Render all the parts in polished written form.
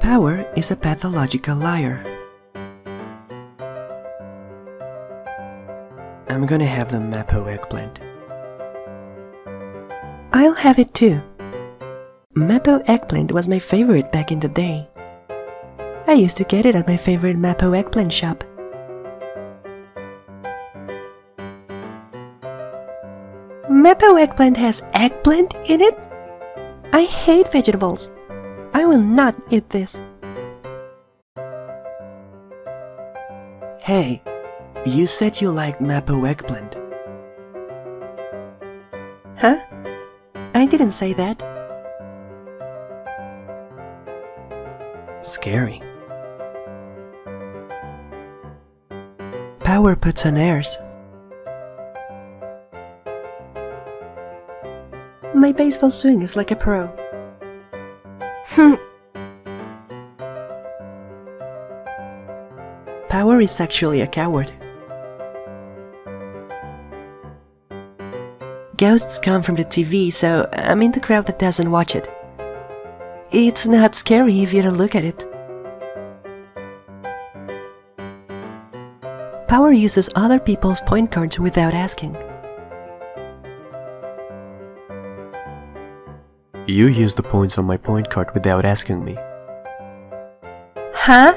Power is a pathological liar. I'm gonna have the MAPO eggplant. I'll have it too. MAPO eggplant was my favorite back in the day. I used to get it at my favorite MAPO eggplant shop. MAPO eggplant has eggplant in it? I hate vegetables. I will not eat this. Hey, you said you liked MAPO eggplant. Huh? I didn't say that. Scary. Power puts on airs. My baseball swing is like a pro. Power is actually a coward. Ghosts come from the TV, so I'm in the crowd that doesn't watch it. It's not scary if you don't look at it. Power uses other people's point cards without asking. You used the points on my point card without asking me. Huh?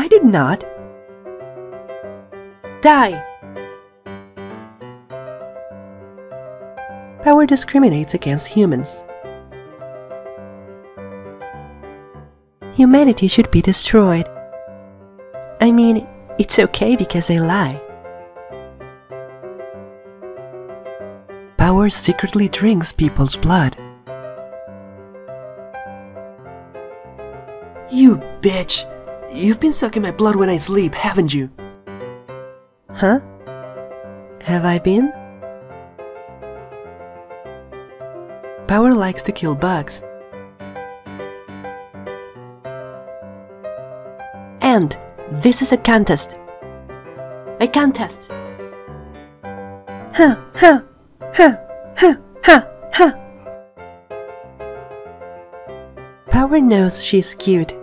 I did not. Die! Power discriminates against humans. Humanity should be destroyed. I mean, it's okay because they lie. Power secretly drinks people's blood. You bitch! You've been sucking my blood when I sleep, haven't you? Huh? Have I been? Power likes to kill bugs. And this is a contest. A contest. Huh, huh, huh, huh, huh, huh. Power knows she's cute.